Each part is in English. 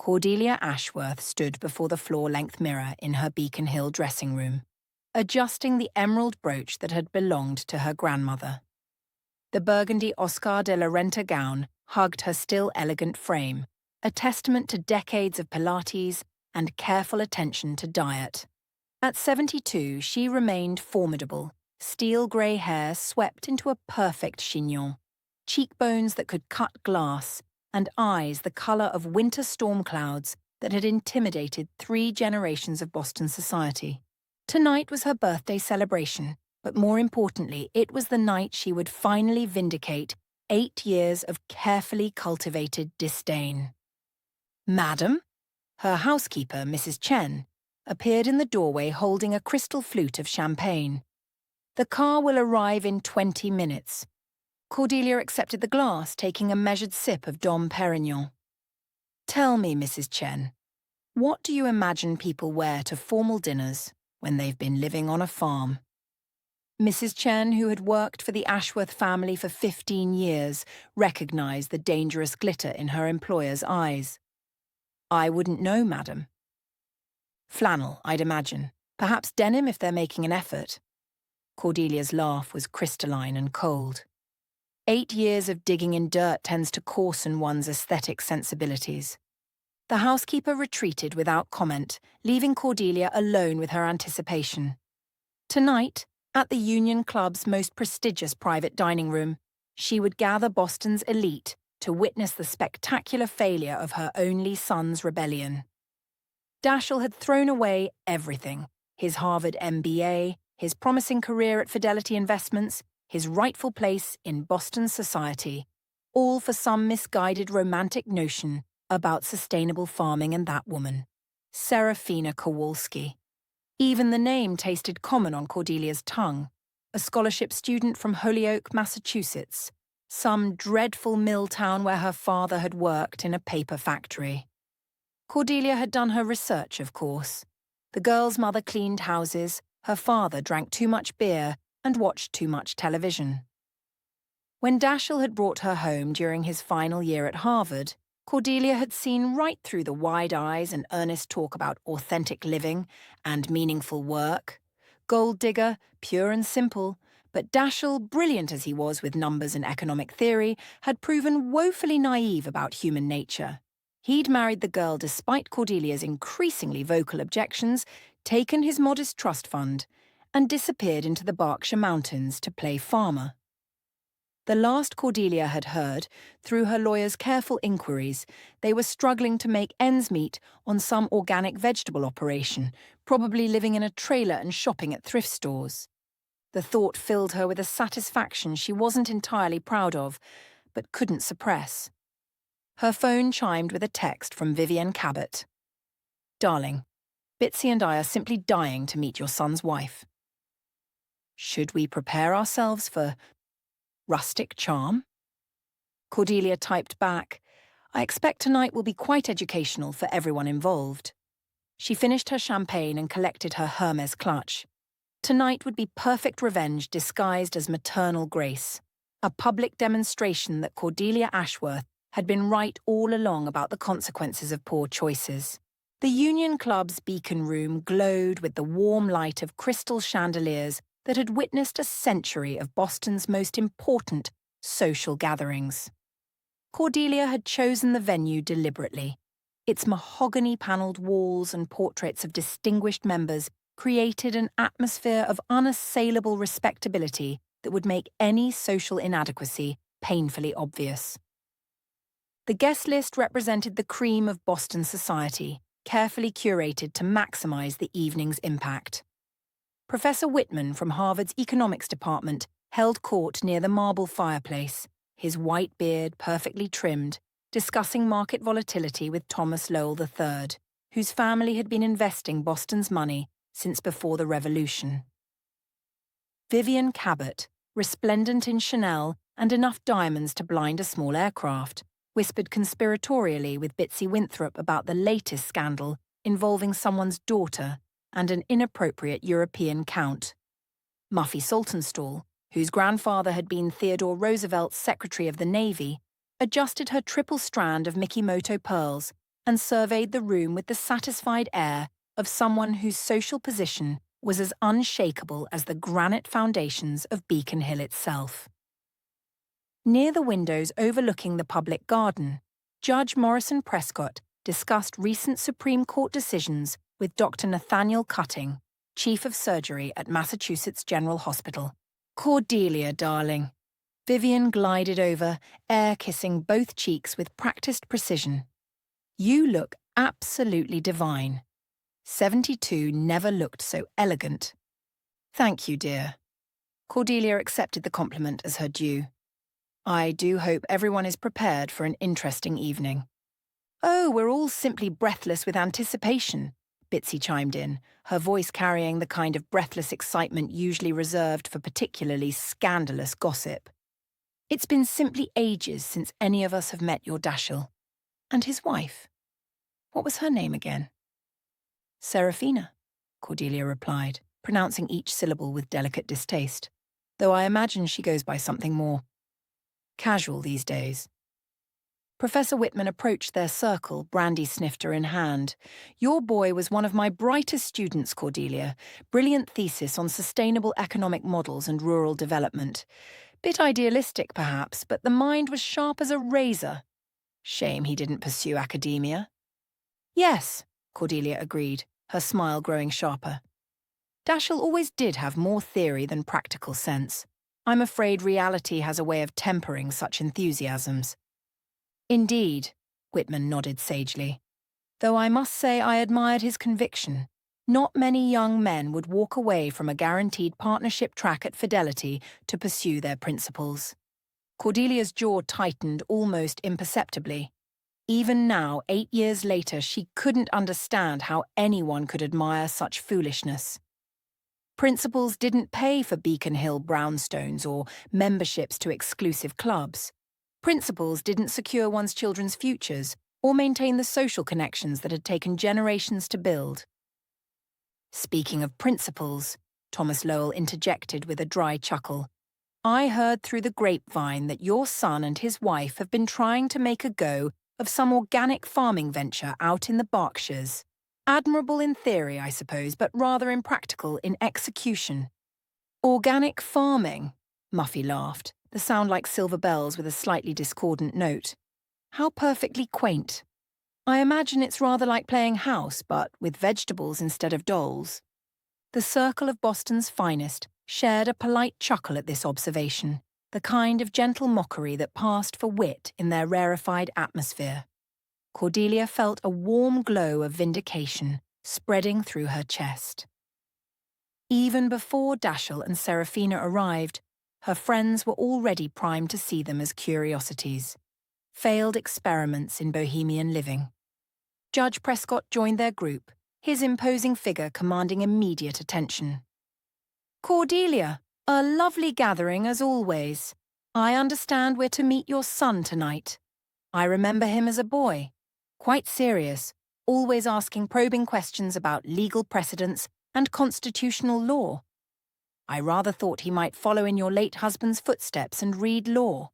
Cordelia Ashworth stood before the floor-length mirror in her Beacon Hill dressing room, adjusting the emerald brooch that had belonged to her grandmother. The burgundy Oscar de la Renta gown hugged her still elegant frame, a testament to decades of Pilates and careful attention to diet. At 72, she remained formidable, steel grey hair swept into a perfect chignon, cheekbones that could cut glass, and eyes the colour of winter storm clouds that had intimidated 3 generations of Boston society. Tonight was her birthday celebration, but more importantly, it was the night she would finally vindicate 8 years of carefully cultivated disdain. "Madam?" Her housekeeper, Mrs. Chen, appeared in the doorway holding a crystal flute of champagne. "The car will arrive in 20 minutes. Cordelia accepted the glass, taking a measured sip of Dom Perignon. "Tell me, Mrs. Chen, what do you imagine people wear to formal dinners when they've been living on a farm?" Mrs. Chen, who had worked for the Ashworth family for 15 years, recognized the dangerous glitter in her employer's eyes. "I wouldn't know, madam." "Flannel, I'd imagine. Perhaps denim if they're making an effort." Cordelia's laugh was crystalline and cold. 8 years of digging in dirt tends to coarsen one's aesthetic sensibilities. The housekeeper retreated without comment, leaving Cordelia alone with her anticipation. Tonight, at the Union Club's most prestigious private dining room, she would gather Boston's elite to witness the spectacular failure of her only son's rebellion. Daschle had thrown away everything: his Harvard MBA, his promising career at Fidelity Investments, his rightful place in Boston society, all for some misguided romantic notion about sustainable farming and that woman, Serafina Kowalski. Even the name tasted common on Cordelia's tongue, a scholarship student from Holyoke, Massachusetts, some dreadful mill town where her father had worked in a paper factory. Cordelia had done her research, of course. The girl's mother cleaned houses, her father drank too much beer and watched too much television. When Daschle had brought her home during his final year at Harvard, Cordelia had seen right through the wide eyes and earnest talk about authentic living and meaningful work. Gold digger, pure and simple, but Daschle, brilliant as he was with numbers and economic theory, had proven woefully naive about human nature. He'd married the girl despite Cordelia's increasingly vocal objections, taken his modest trust fund, and disappeared into the Berkshire Mountains to play farmer. The last Cordelia had heard, through her lawyer's careful inquiries, they were struggling to make ends meet on some organic vegetable operation, probably living in a trailer and shopping at thrift stores. The thought filled her with a satisfaction she wasn't entirely proud of, but couldn't suppress. Her phone chimed with a text from Vivienne Cabot. "Darling, Bitsy and I are simply dying to meet your son's wife. Should we prepare ourselves for rustic charm?" Cordelia typed back, "I expect tonight will be quite educational for everyone involved." She finished her champagne and collected her Hermes clutch. Tonight would be perfect revenge disguised as maternal grace, a public demonstration that Cordelia Ashworth had been right all along about the consequences of poor choices. The Union Club's Beacon Room glowed with the warm light of crystal chandeliers that had witnessed a century of Boston's most important social gatherings. Cordelia had chosen the venue deliberately. Its mahogany-panelled walls and portraits of distinguished members created an atmosphere of unassailable respectability that would make any social inadequacy painfully obvious. The guest list represented the cream of Boston society, carefully curated to maximize the evening's impact. Professor Whitman from Harvard's economics department held court near the marble fireplace, his white beard perfectly trimmed, discussing market volatility with Thomas Lowell III, whose family had been investing Boston's money since before the Revolution. Vivienne Cabot, resplendent in Chanel and enough diamonds to blind a small aircraft, whispered conspiratorially with Bitsy Winthrop about the latest scandal involving someone's daughter and an inappropriate European count. Muffy Saltonstall, whose grandfather had been Theodore Roosevelt's Secretary of the Navy, adjusted her triple strand of Mikimoto pearls and surveyed the room with the satisfied air of someone whose social position was as unshakable as the granite foundations of Beacon Hill itself. Near the windows overlooking the public garden, Judge Morrison Prescott discussed recent Supreme Court decisions with Dr. Nathaniel Cutting, Chief of Surgery at Massachusetts General Hospital. "Cordelia, darling." Vivian glided over, air-kissing both cheeks with practiced precision. "You look absolutely divine. 72 never looked so elegant." "Thank you, dear." Cordelia accepted the compliment as her due. "I do hope everyone is prepared for an interesting evening." "Oh, we're all simply breathless with anticipation," Bitsy chimed in, her voice carrying the kind of breathless excitement usually reserved for particularly scandalous gossip. "It's been simply ages since any of us have met your Dashiell. And his wife. What was her name again?" "Serafina," Cordelia replied, pronouncing each syllable with delicate distaste, "though I imagine she goes by something more casual these days." Professor Whitman approached their circle, brandy snifter in hand. "Your boy was one of my brightest students, Cordelia. Brilliant thesis on sustainable economic models and rural development. Bit idealistic, perhaps, but the mind was sharp as a razor. Shame he didn't pursue academia." "Yes," Cordelia agreed, her smile growing sharper. "Dashiell always did have more theory than practical sense. I'm afraid reality has a way of tempering such enthusiasms." "Indeed," Whitman nodded sagely. "Though I must say I admired his conviction. Not many young men would walk away from a guaranteed partnership track at Fidelity to pursue their principles." Cordelia's jaw tightened almost imperceptibly. Even now, 8 years later, she couldn't understand how anyone could admire such foolishness. Principals didn't pay for Beacon Hill brownstones or memberships to exclusive clubs. Principals didn't secure one's children's futures or maintain the social connections that had taken generations to build. "Speaking of principals," Thomas Lowell interjected with a dry chuckle, "I heard through the grapevine that your son and his wife have been trying to make a go of some organic farming venture out in the Berkshires. Admirable in theory, I suppose, but rather impractical in execution." "Organic farming?" Muffy laughed, the sound like silver bells with a slightly discordant note. "How perfectly quaint. I imagine it's rather like playing house, but with vegetables instead of dolls." The circle of Boston's finest shared a polite chuckle at this observation, the kind of gentle mockery that passed for wit in their rarefied atmosphere. Cordelia felt a warm glow of vindication spreading through her chest. Even before Dashiell and Serafina arrived, her friends were already primed to see them as curiosities, failed experiments in bohemian living. Judge Prescott joined their group, his imposing figure commanding immediate attention. "Cordelia, a lovely gathering as always. I understand we're to meet your son tonight. I remember him as a boy, quite serious, always asking probing questions about legal precedents and constitutional law. I rather thought he might follow in your late husband's footsteps and read law."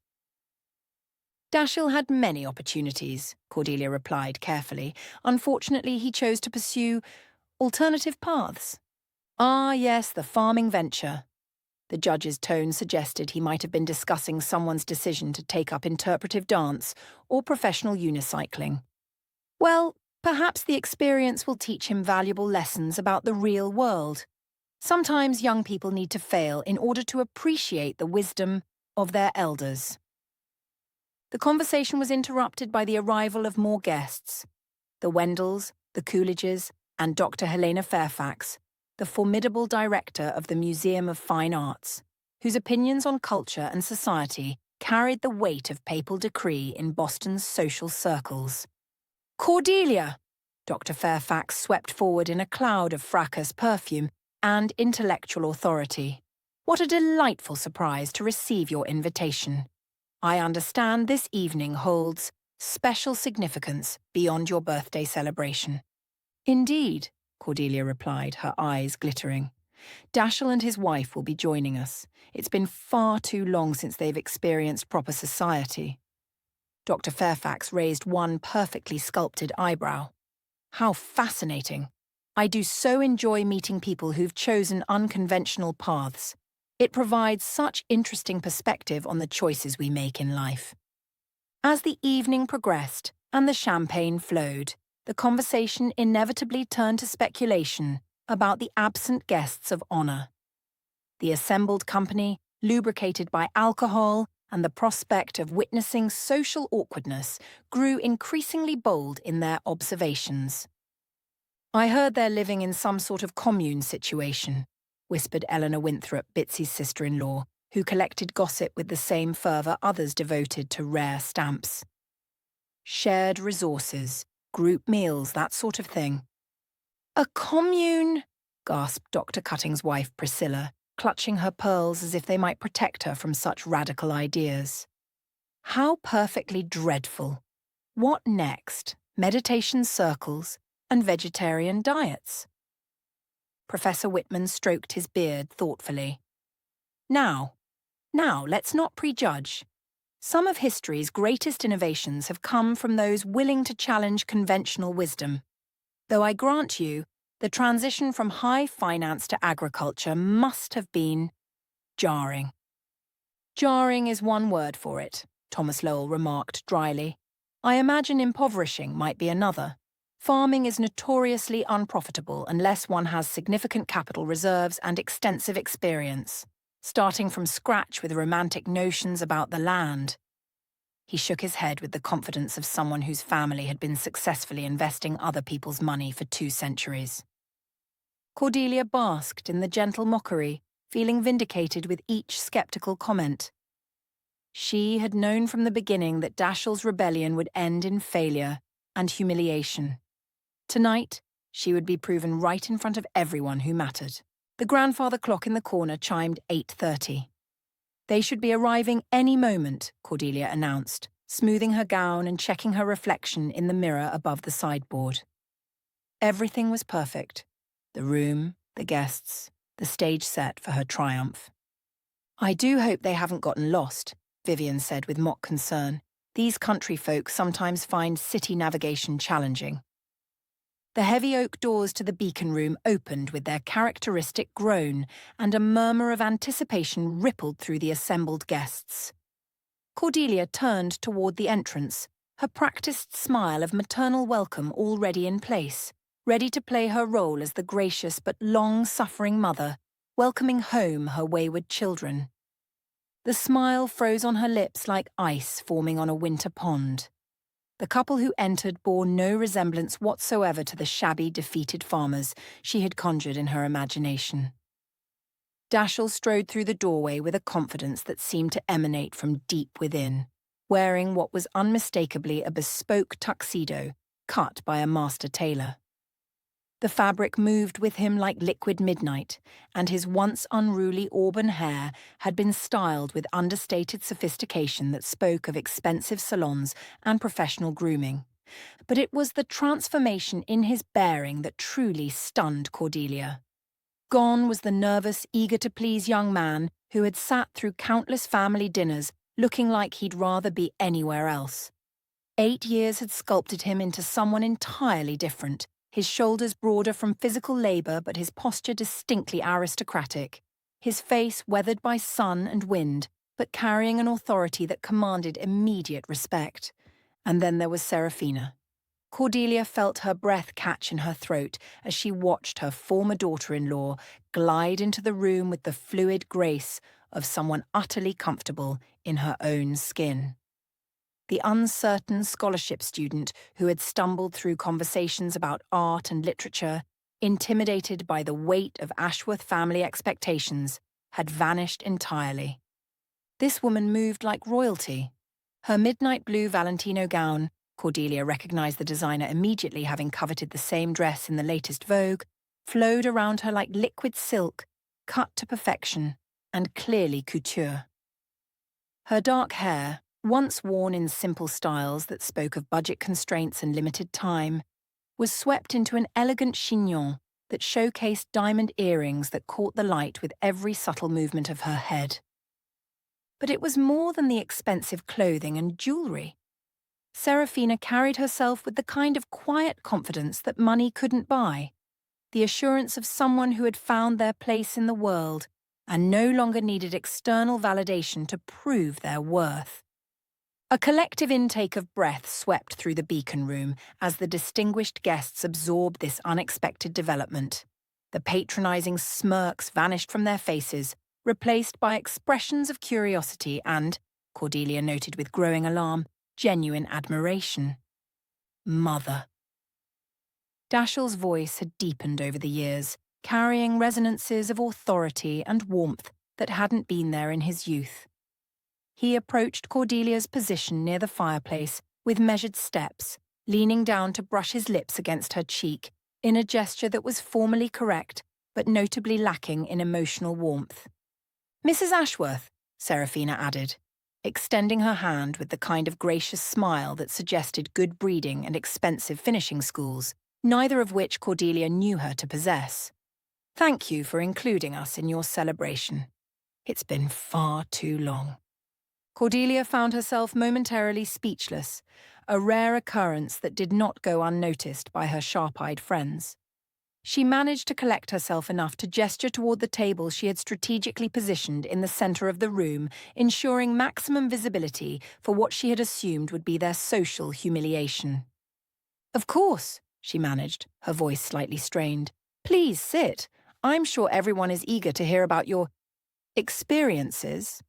"Dashiell had many opportunities," Cordelia replied carefully. "Unfortunately, he chose to pursue alternative paths." "Ah, yes, the farming venture." The judge's tone suggested he might have been discussing someone's decision to take up interpretive dance or professional unicycling. "Well, perhaps the experience will teach him valuable lessons about the real world. Sometimes young people need to fail in order to appreciate the wisdom of their elders." The conversation was interrupted by the arrival of more guests. The Wendells, the Coolidges, and Dr. Helena Fairfax, the formidable director of the Museum of Fine Arts, whose opinions on culture and society carried the weight of papal decree in Boston's social circles. "Cordelia!" Dr. Fairfax swept forward in a cloud of fracas perfume and intellectual authority. "What a delightful surprise to receive your invitation. I understand this evening holds special significance beyond your birthday celebration." "Indeed," Cordelia replied, her eyes glittering. "Dashiell and his wife will be joining us. It's been far too long since they've experienced proper society." Dr. Fairfax raised one perfectly sculpted eyebrow. How fascinating. I do so enjoy meeting people who've chosen unconventional paths. It provides such interesting perspective on the choices we make in life. As the evening progressed and the champagne flowed, the conversation inevitably turned to speculation about the absent guests of honor. The assembled company, lubricated by alcohol and the prospect of witnessing social awkwardness, grew increasingly bold in their observations. "I heard they're living in some sort of commune situation," whispered Eleanor Winthrop, Bitsy's sister-in-law, who collected gossip with the same fervour others devoted to rare stamps. "Shared resources, group meals, that sort of thing." "A commune?" gasped Dr. Cutting's wife, Priscilla, clutching her pearls as if they might protect her from such radical ideas. How perfectly dreadful. What next? Meditation circles and vegetarian diets? Professor Whitman stroked his beard thoughtfully. Now, let's not prejudge. Some of history's greatest innovations have come from those willing to challenge conventional wisdom. Though I grant you, the transition from high finance to agriculture must have been jarring. "Jarring is one word for it," Thomas Lowell remarked dryly. "I imagine impoverishing might be another. Farming is notoriously unprofitable unless one has significant capital reserves and extensive experience, starting from scratch with romantic notions about the land." He shook his head with the confidence of someone whose family had been successfully investing other people's money for 2 centuries. Cordelia basked in the gentle mockery, feeling vindicated with each skeptical comment. She had known from the beginning that Dashiell's rebellion would end in failure and humiliation. Tonight, she would be proven right in front of everyone who mattered. The grandfather clock in the corner chimed 8:30. "They should be arriving any moment," Cordelia announced, smoothing her gown and checking her reflection in the mirror above the sideboard. Everything was perfect. The room, the guests, the stage set for her triumph. "I do hope they haven't gotten lost," Vivian said with mock concern. "These country folk sometimes find city navigation challenging." The heavy oak doors to the beacon room opened with their characteristic groan, and a murmur of anticipation rippled through the assembled guests. Cordelia turned toward the entrance, her practiced smile of maternal welcome already in place, ready to play her role as the gracious but long-suffering mother, welcoming home her wayward children. The smile froze on her lips like ice forming on a winter pond. The couple who entered bore no resemblance whatsoever to the shabby, defeated farmers she had conjured in her imagination. Dashiell strode through the doorway with a confidence that seemed to emanate from deep within, wearing what was unmistakably a bespoke tuxedo cut by a master tailor. The fabric moved with him like liquid midnight, and his once unruly auburn hair had been styled with understated sophistication that spoke of expensive salons and professional grooming. But it was the transformation in his bearing that truly stunned Cordelia. Gone was the nervous, eager-to-please young man who had sat through countless family dinners looking like he'd rather be anywhere else. 8 years had sculpted him into someone entirely different, his shoulders broader from physical labour but his posture distinctly aristocratic, his face weathered by sun and wind, but carrying an authority that commanded immediate respect. And then there was Serafina. Cordelia felt her breath catch in her throat as she watched her former daughter-in-law glide into the room with the fluid grace of someone utterly comfortable in her own skin. The uncertain scholarship student who had stumbled through conversations about art and literature, intimidated by the weight of Ashworth family expectations, had vanished entirely. This woman moved like royalty. Her midnight blue Valentino gown, Cordelia recognized the designer immediately, having coveted the same dress in the latest Vogue, flowed around her like liquid silk, cut to perfection and clearly couture. Her dark hair, once worn in simple styles that spoke of budget constraints and limited time, was swept into an elegant chignon that showcased diamond earrings that caught the light with every subtle movement of her head. But it was more than the expensive clothing and jewellery. Serafina carried herself with the kind of quiet confidence that money couldn't buy, the assurance of someone who had found their place in the world and no longer needed external validation to prove their worth. A collective intake of breath swept through the Beacon Room as the distinguished guests absorbed this unexpected development. The patronizing smirks vanished from their faces, replaced by expressions of curiosity and, Cordelia noted with growing alarm, genuine admiration. Mother. Dashiell's voice had deepened over the years, carrying resonances of authority and warmth that hadn't been there in his youth. He approached Cordelia's position near the fireplace with measured steps, leaning down to brush his lips against her cheek in a gesture that was formally correct but notably lacking in emotional warmth. "Mrs. Ashworth," Serafina added, extending her hand with the kind of gracious smile that suggested good breeding and expensive finishing schools, neither of which Cordelia knew her to possess. "Thank you for including us in your celebration. It's been far too long." Cordelia found herself momentarily speechless, a rare occurrence that did not go unnoticed by her sharp-eyed friends. She managed to collect herself enough to gesture toward the table she had strategically positioned in the center of the room, ensuring maximum visibility for what she had assumed would be their social humiliation. "Of course," she managed, her voice slightly strained. "Please sit. I'm sure everyone is eager to hear about your experiences."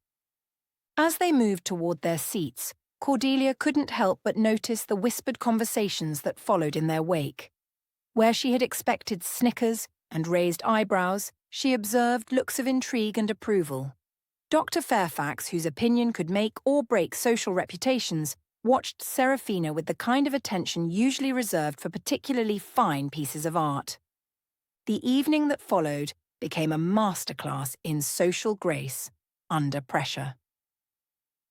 As they moved toward their seats, Cordelia couldn't help but notice the whispered conversations that followed in their wake. Where she had expected snickers and raised eyebrows, she observed looks of intrigue and approval. Dr. Fairfax, whose opinion could make or break social reputations, watched Serafina with the kind of attention usually reserved for particularly fine pieces of art. The evening that followed became a masterclass in social grace under pressure.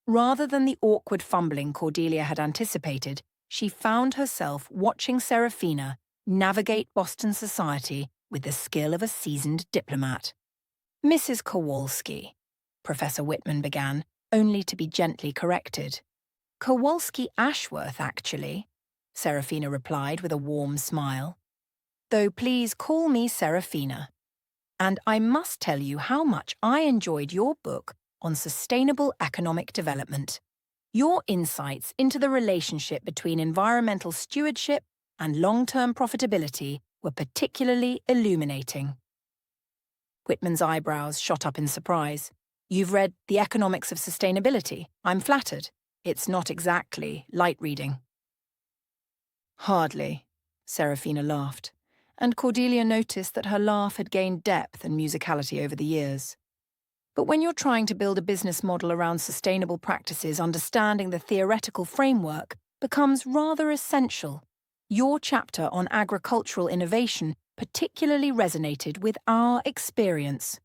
Rather than the awkward fumbling Cordelia had anticipated, she found herself watching Serafina navigate Boston society with the skill of a seasoned diplomat. "Mrs. Kowalski," Professor Whitman began, only to be gently corrected. "Kowalski Ashworth, actually," Serafina replied with a warm smile. "Though please call me Serafina. And I must tell you how much I enjoyed your book on sustainable economic development. Your insights into the relationship between environmental stewardship and long-term profitability were particularly illuminating." Whitman's eyebrows shot up in surprise. "You've read The Economics of Sustainability? I'm flattered. It's not exactly light reading." "Hardly," Serafina laughed, and Cordelia noticed that her laugh had gained depth and musicality over the years. "But when you're trying to build a business model around sustainable practices, understanding the theoretical framework becomes rather essential. Your chapter on agricultural innovation particularly resonated with our experience."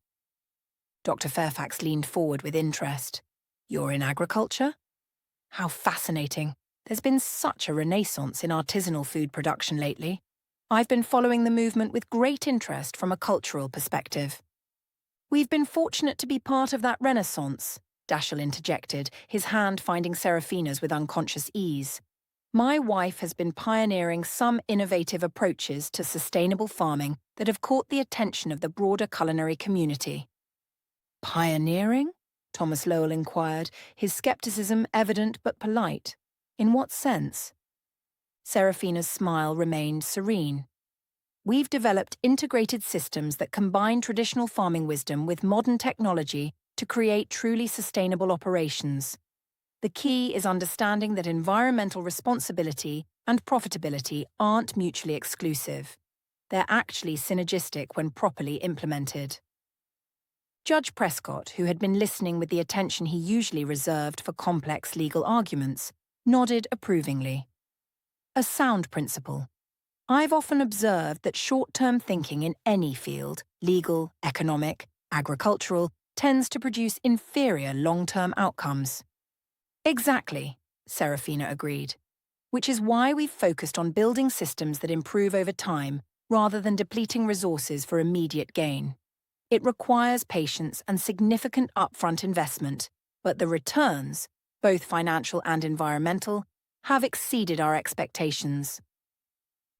Dr. Fairfax leaned forward with interest. "You're in agriculture? How fascinating. There's been such a renaissance in artisanal food production lately. I've been following the movement with great interest from a cultural perspective." "We've been fortunate to be part of that renaissance," Dashiell interjected, his hand finding Serafina's with unconscious ease. "My wife has been pioneering some innovative approaches to sustainable farming that have caught the attention of the broader culinary community." "Pioneering?" Thomas Lowell inquired, his skepticism evident but polite. "In what sense?" Serafina's smile remained serene. "We've developed integrated systems that combine traditional farming wisdom with modern technology to create truly sustainable operations. The key is understanding that environmental responsibility and profitability aren't mutually exclusive. They're actually synergistic when properly implemented." Judge Prescott, who had been listening with the attention he usually reserved for complex legal arguments, nodded approvingly. "A sound principle. I've often observed that short-term thinking in any field, legal, economic, agricultural, tends to produce inferior long-term outcomes." "Exactly," Serafina agreed, "which is why we've focused on building systems that improve over time rather than depleting resources for immediate gain. It requires patience and significant upfront investment, but the returns, both financial and environmental, have exceeded our expectations."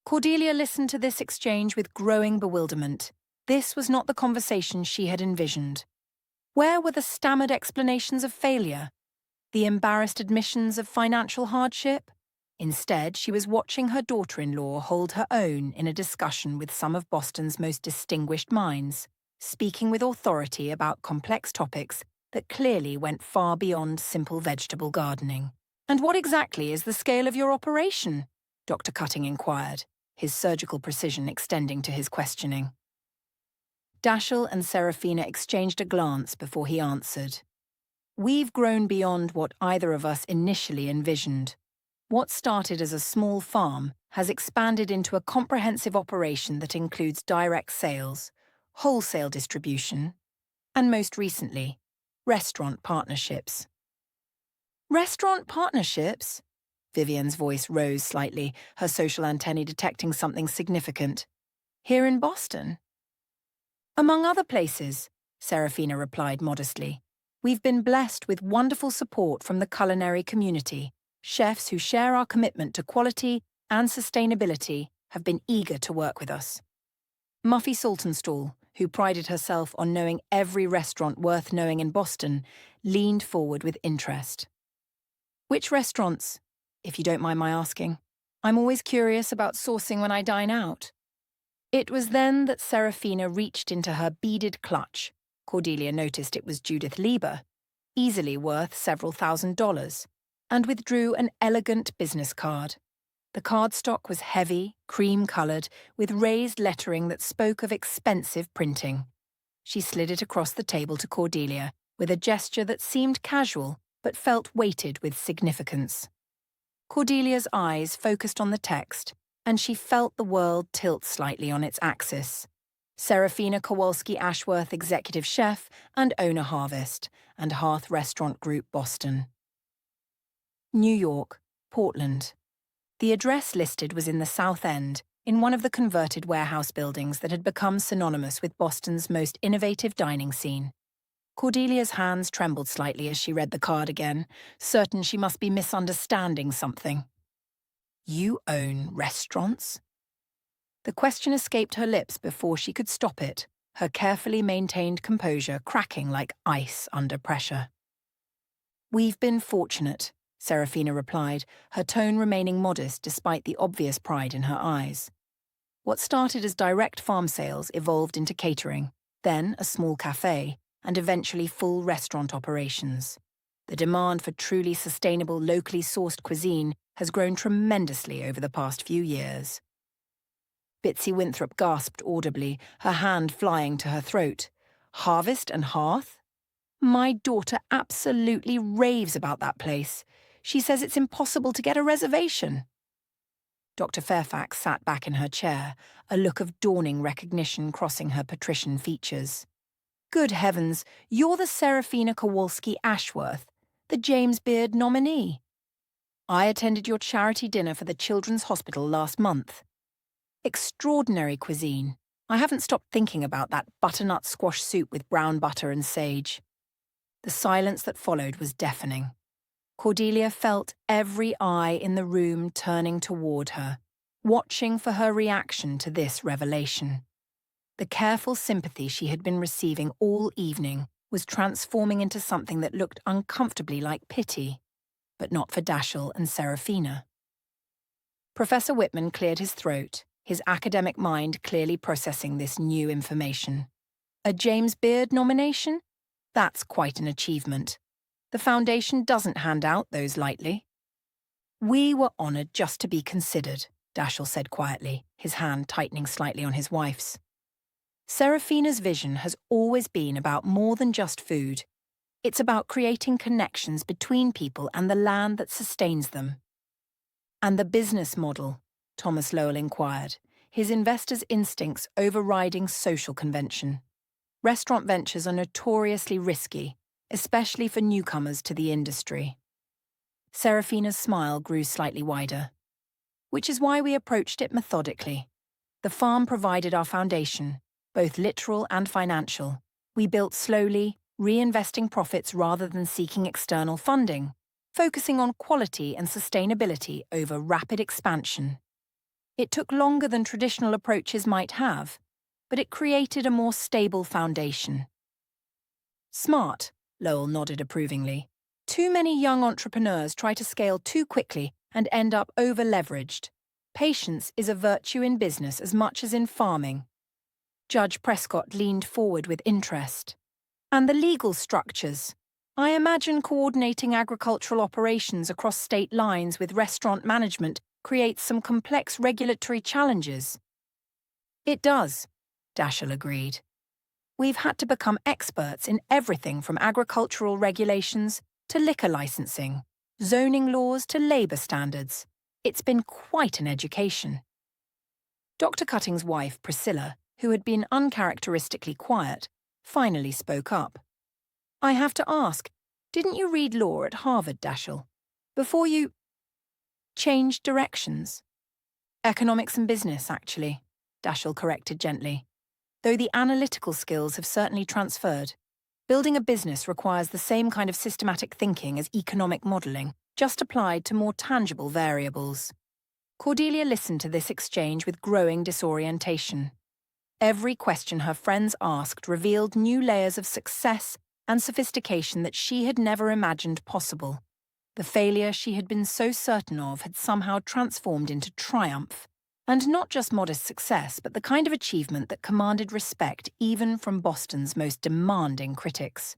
Cordelia listened to this exchange with growing bewilderment. This was not the conversation she had envisioned. Where were the stammered explanations of failure? The embarrassed admissions of financial hardship? Instead, she was watching her daughter-in-law hold her own in a discussion with some of Boston's most distinguished minds, speaking with authority about complex topics that clearly went far beyond simple vegetable gardening. "And what exactly is the scale of your operation?" Dr. Cutting inquired, his surgical precision extending to his questioning. Dashiell and Serafina exchanged a glance before he answered. "We've grown beyond what either of us initially envisioned. What started as a small farm has expanded into a comprehensive operation that includes direct sales, wholesale distribution, and most recently, restaurant partnerships." "Restaurant partnerships?" Vivian's voice rose slightly, her social antennae detecting something significant. "Here in Boston?" "Among other places," Serafina replied modestly. "We've been blessed with wonderful support from the culinary community. Chefs who share our commitment to quality and sustainability have been eager to work with us." Muffy Saltonstall, who prided herself on knowing every restaurant worth knowing in Boston, leaned forward with interest. "Which restaurants, if you don't mind my asking? I'm always curious about sourcing when I dine out." It was then that Serafina reached into her beaded clutch. Cordelia noticed it was Judith Lieber, easily worth several $1,000s, and withdrew an elegant business card. The cardstock was heavy, cream-coloured, with raised lettering that spoke of expensive printing. She slid it across the table to Cordelia, with a gesture that seemed casual but felt weighted with significance. Cordelia's eyes focused on the text, and she felt the world tilt slightly on its axis. Serafina Kowalski Ashworth, Executive Chef and Owner Harvest, and Hearth Restaurant Group, Boston. New York, Portland. The address listed was in the South End, in one of the converted warehouse buildings that had become synonymous with Boston's most innovative dining scene. Cordelia's hands trembled slightly as she read the card again, certain she must be misunderstanding something. "You own restaurants?" The question escaped her lips before she could stop it, her carefully maintained composure cracking like ice under pressure. "We've been fortunate," Serafina replied, her tone remaining modest despite the obvious pride in her eyes. "What started as direct farm sales evolved into catering, then a small cafe, and eventually full restaurant operations. The demand for truly sustainable, locally sourced cuisine has grown tremendously over the past few years." Bitsy Winthrop gasped audibly, her hand flying to her throat. "Harvest and Hearth? My daughter absolutely raves about that place. She says it's impossible to get a reservation." Dr. Fairfax sat back in her chair, a look of dawning recognition crossing her patrician features. "Good heavens, you're the Serafina Kowalski Ashworth, the James Beard nominee. I attended your charity dinner for the Children's Hospital last month. Extraordinary cuisine. I haven't stopped thinking about that butternut squash soup with brown butter and sage." The silence that followed was deafening. Cordelia felt every eye in the room turning toward her, watching for her reaction to this revelation. The careful sympathy she had been receiving all evening was transforming into something that looked uncomfortably like pity, but not for Dashiell and Serafina. Professor Whitman cleared his throat, his academic mind clearly processing this new information. A James Beard nomination? That's quite an achievement. The Foundation doesn't hand out those lightly. "We were honoured just to be considered," Dashiell said quietly, his hand tightening slightly on his wife's. "Serafina's vision has always been about more than just food. It's about creating connections between people and the land that sustains them." "And the business model?" Thomas Lowell inquired, his investor's instincts overriding social convention. "Restaurant ventures are notoriously risky, especially for newcomers to the industry." Serafina's smile grew slightly wider. "Which is why we approached it methodically. The farm provided our foundation, both literal and financial. We built slowly, reinvesting profits rather than seeking external funding. focusing on quality and sustainability over rapid expansion. It took longer than traditional approaches might have, but it created a more stable foundation. Smart, Lowell nodded approvingly. Too many young entrepreneurs try to scale too quickly and end up over-leveraged. Patience is a virtue in business as much as in farming. Judge Prescott leaned forward with interest. And the legal structures. I imagine coordinating agricultural operations across state lines with restaurant management creates some complex regulatory challenges. It does, Daschle agreed. We've had to become experts in everything from agricultural regulations to liquor licensing, zoning laws to labour standards. It's been quite an education. Dr. Cutting's wife, Priscilla, who had been uncharacteristically quiet, finally spoke up. I have to ask, didn't you read law at Harvard, Daschle? Before you changed directions? Economics and business, actually, Daschle corrected gently. Though the analytical skills have certainly transferred. Building a business requires the same kind of systematic thinking as economic modelling, just applied to more tangible variables. Cordelia listened to this exchange with growing disorientation. Every question her friends asked revealed new layers of success and sophistication that she had never imagined possible. The failure she had been so certain of had somehow transformed into triumph. And not just modest success, but the kind of achievement that commanded respect even from Boston's most demanding critics.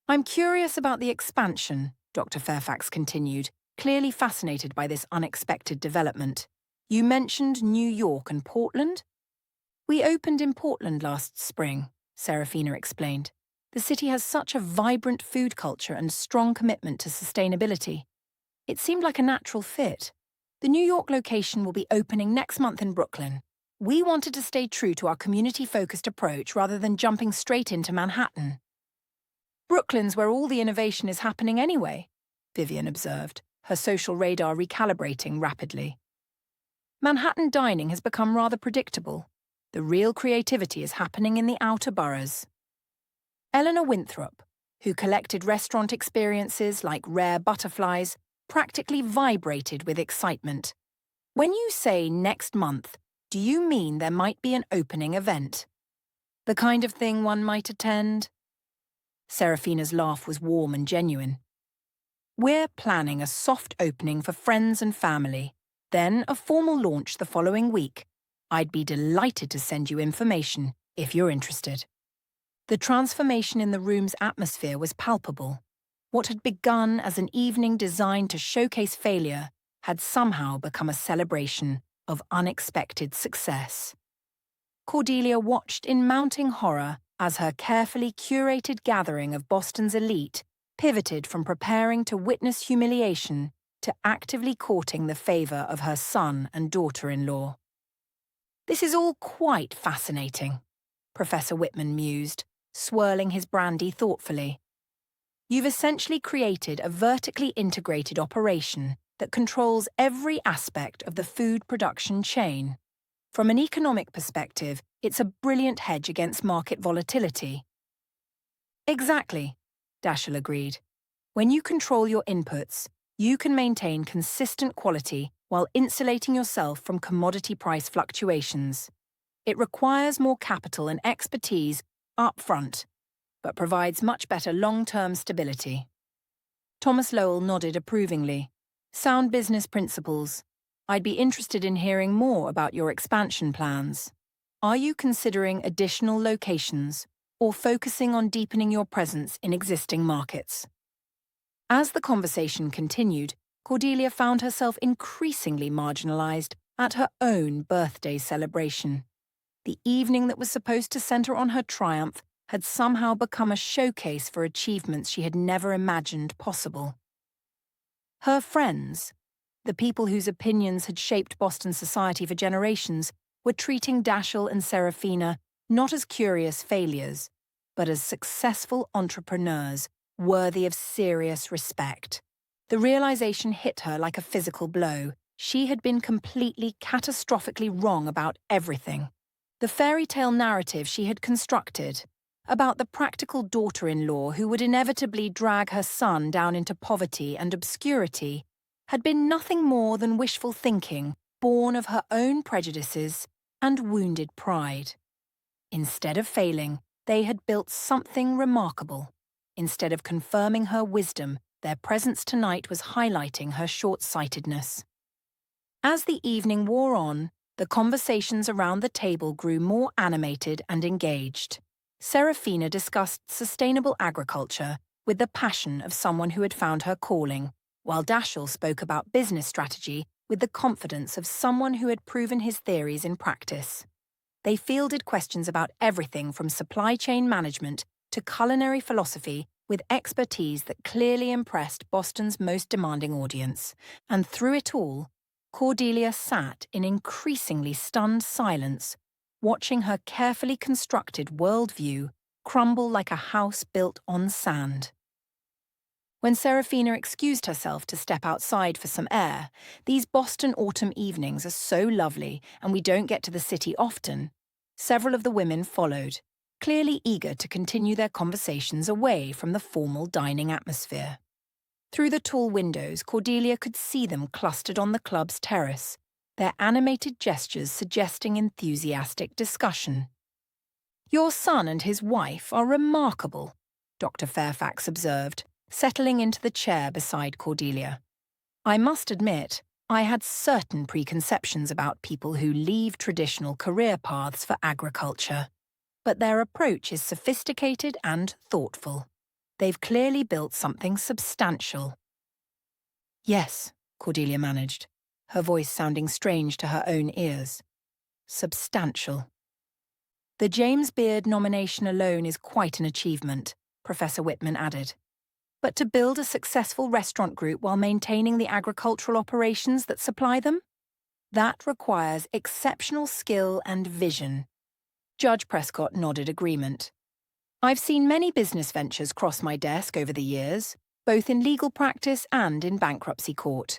I'm curious about the expansion, Dr. Fairfax continued, clearly fascinated by this unexpected development. You mentioned New York and Portland? We opened in Portland last spring, Serafina explained. The city has such a vibrant food culture and strong commitment to sustainability. It seemed like a natural fit. The New York location will be opening next month in Brooklyn. We wanted to stay true to our community-focused approach rather than jumping straight into Manhattan. Brooklyn's where all the innovation is happening anyway, Vivian observed, her social radar recalibrating rapidly. Manhattan dining has become rather predictable. The real creativity is happening in the outer boroughs. Eleanor Winthrop, who collected restaurant experiences like rare butterflies, practically vibrated with excitement. When you say next month, do you mean there might be an opening event? The kind of thing one might attend? Serafina's laugh was warm and genuine. We're planning a soft opening for friends and family, then a formal launch the following week. I'd be delighted to send you information if you're interested. The transformation in the room's atmosphere was palpable. What had begun as an evening designed to showcase failure had somehow become a celebration of unexpected success. Cordelia watched in mounting horror as her carefully curated gathering of Boston's elite pivoted from preparing to witness humiliation to actively courting the favor of her son and daughter-in-law. This is all quite fascinating, Professor Whitman mused, swirling his brandy thoughtfully. You've essentially created a vertically integrated operation that controls every aspect of the food production chain. From an economic perspective, it's a brilliant hedge against market volatility. Exactly, Daschle agreed. When you control your inputs, you can maintain consistent quality while insulating yourself from commodity price fluctuations. It requires more capital and expertise up front, but provides much better long-term stability. Thomas Lowell nodded approvingly. Sound business principles. I'd be interested in hearing more about your expansion plans. Are you considering additional locations or focusing on deepening your presence in existing markets? As the conversation continued, Cordelia found herself increasingly marginalized at her own birthday celebration. The evening that was supposed to center on her triumph had somehow become a showcase for achievements she had never imagined possible. Her friends, the people whose opinions had shaped Boston society for generations, were treating Daschle and Serafina not as curious failures, but as successful entrepreneurs worthy of serious respect. The realization hit her like a physical blow. She had been completely, catastrophically wrong about everything. The fairy tale narrative she had constructed, about the practical daughter-in-law who would inevitably drag her son down into poverty and obscurity, had been nothing more than wishful thinking born of her own prejudices and wounded pride. Instead of failing, they had built something remarkable. Instead of confirming her wisdom, their presence tonight was highlighting her short-sightedness. As the evening wore on, the conversations around the table grew more animated and engaged. Serafina discussed sustainable agriculture with the passion of someone who had found her calling, while Dashiell spoke about business strategy with the confidence of someone who had proven his theories in practice. They fielded questions about everything from supply chain management to culinary philosophy with expertise that clearly impressed Boston's most demanding audience. And through it all, Cordelia sat in increasingly stunned silence, watching her carefully constructed worldview crumble like a house built on sand. When Serafina excused herself to step outside for some air, these Boston autumn evenings are so lovely and we don't get to the city often, several of the women followed, clearly eager to continue their conversations away from the formal dining atmosphere. Through the tall windows, Cordelia could see them clustered on the club's terrace, their animated gestures suggesting enthusiastic discussion. "Your son and his wife are remarkable," Dr. Fairfax observed, settling into the chair beside Cordelia. "I must admit, I had certain preconceptions about people who leave traditional career paths for agriculture. But their approach is sophisticated and thoughtful. They've clearly built something substantial." "Yes," Cordelia managed, her voice sounding strange to her own ears. "Substantial." "The James Beard nomination alone is quite an achievement," Professor Whitman added. "But to build a successful restaurant group while maintaining the agricultural operations that supply them? That requires exceptional skill and vision." Judge Prescott nodded agreement. "I've seen many business ventures cross my desk over the years, both in legal practice and in bankruptcy court.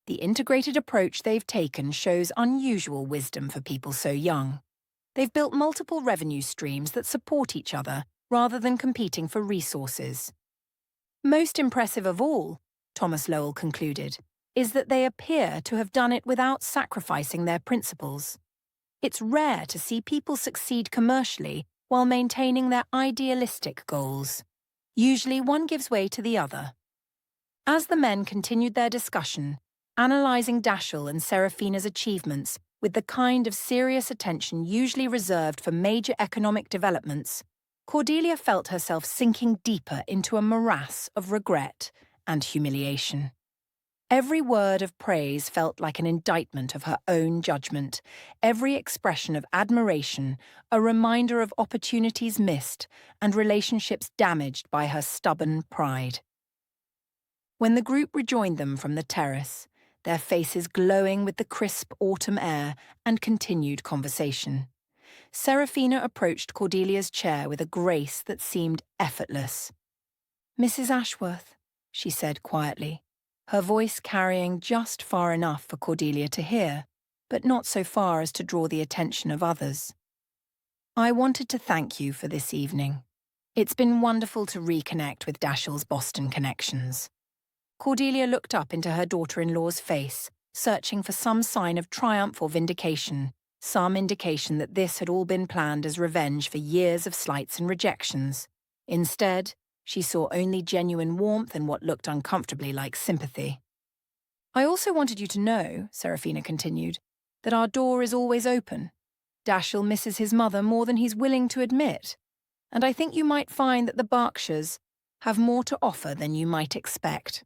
The integrated approach they've taken shows unusual wisdom for people so young. They've built multiple revenue streams that support each other rather than competing for resources. Most impressive of all," Thomas Lowell concluded, "is that they appear to have done it without sacrificing their principles. It's rare to see people succeed commercially while maintaining their idealistic goals. Usually one gives way to the other." As the men continued their discussion, analysing Dashiell and Serafina's achievements with the kind of serious attention usually reserved for major economic developments, Cordelia felt herself sinking deeper into a morass of regret and humiliation. Every word of praise felt like an indictment of her own judgment, every expression of admiration a reminder of opportunities missed and relationships damaged by her stubborn pride. When the group rejoined them from the terrace, their faces glowing with the crisp autumn air and continued conversation, Serafina approached Cordelia's chair with a grace that seemed effortless. "Mrs. Ashworth," she said quietly, her voice carrying just far enough for Cordelia to hear, but not so far as to draw the attention of others. "I wanted to thank you for this evening. It's been wonderful to reconnect with Dashiell's Boston connections." Cordelia looked up into her daughter-in-law's face, searching for some sign of triumph or vindication, some indication that this had all been planned as revenge for years of slights and rejections. Instead, she saw only genuine warmth and what looked uncomfortably like sympathy. "I also wanted you to know," Serafina continued, "that our door is always open. Dashiell misses his mother more than he's willing to admit, and I think you might find that the Berkshires have more to offer than you might expect."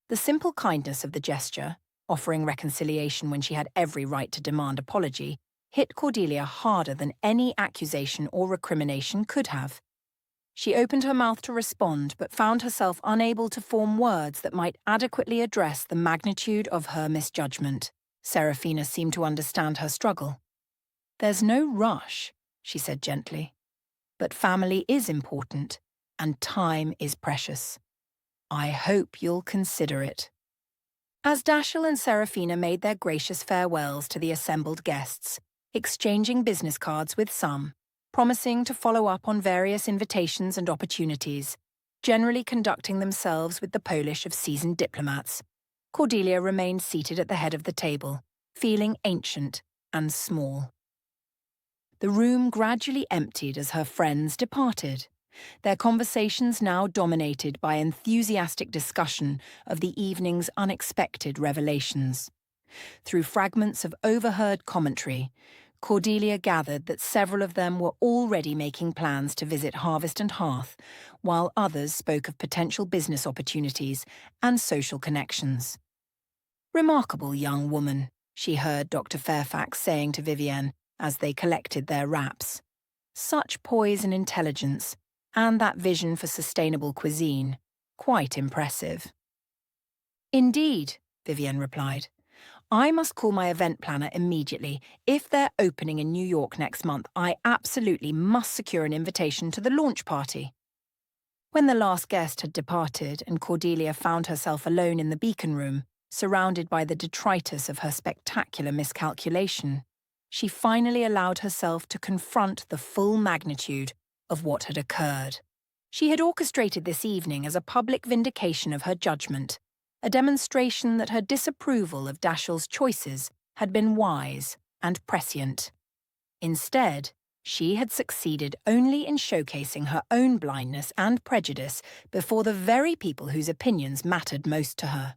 The simple kindness of the gesture, offering reconciliation when she had every right to demand apology, hit Cordelia harder than any accusation or recrimination could have. She opened her mouth to respond, but found herself unable to form words that might adequately address the magnitude of her misjudgment. Serafina seemed to understand her struggle. "There's no rush," she said gently. "But family is important, and time is precious. I hope you'll consider it." As Dashiell and Serafina made their gracious farewells to the assembled guests, exchanging business cards with some, promising to follow up on various invitations and opportunities, generally conducting themselves with the polish of seasoned diplomats. Cordelia remained seated at the head of the table, feeling ancient and small. The room gradually emptied as her friends departed, their conversations now dominated by enthusiastic discussion of the evening's unexpected revelations. Through fragments of overheard commentary, Cordelia gathered that several of them were already making plans to visit Harvest and Hearth, while others spoke of potential business opportunities and social connections. "Remarkable young woman," she heard Dr. Fairfax saying to Vivienne as they collected their wraps. "Such poise and intelligence, and that vision for sustainable cuisine. Quite impressive." "Indeed," Vivienne replied. "I must call my event planner immediately. If they're opening in New York next month, I absolutely must secure an invitation to the launch party." When the last guest had departed and Cordelia found herself alone in the beacon room, surrounded by the detritus of her spectacular miscalculation, she finally allowed herself to confront the full magnitude of what had occurred. She had orchestrated this evening as a public vindication of her judgment, a demonstration that her disapproval of Dashiell's choices had been wise and prescient. Instead, she had succeeded only in showcasing her own blindness and prejudice before the very people whose opinions mattered most to her.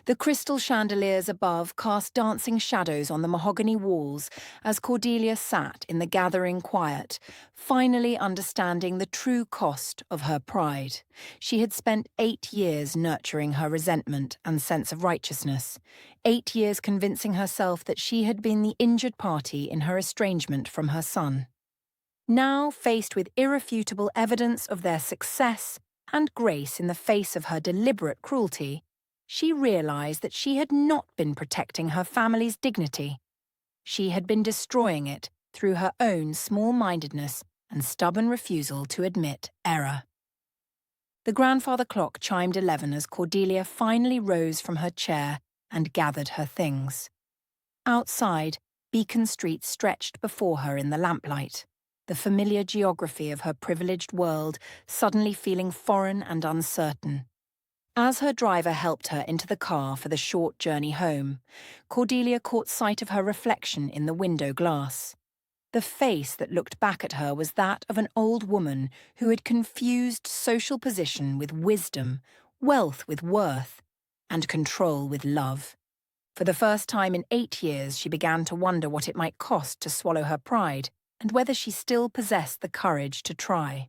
The crystal chandeliers above cast dancing shadows on the mahogany walls as Cordelia sat in the gathering quiet, finally understanding the true cost of her pride. She had spent 8 years nurturing her resentment and sense of righteousness, 8 years convincing herself that she had been the injured party in her estrangement from her son. Now, faced with irrefutable evidence of their success and grace in the face of her deliberate cruelty, she realized that she had not been protecting her family's dignity. She had been destroying it through her own small-mindedness and stubborn refusal to admit error. The grandfather clock chimed 11 as Cordelia finally rose from her chair and gathered her things. Outside, Beacon Street stretched before her in the lamplight, the familiar geography of her privileged world suddenly feeling foreign and uncertain. As her driver helped her into the car for the short journey home, Cordelia caught sight of her reflection in the window glass. The face that looked back at her was that of an old woman who had confused social position with wisdom, wealth with worth, and control with love. For the first time in 8 years, she began to wonder what it might cost to swallow her pride and whether she still possessed the courage to try.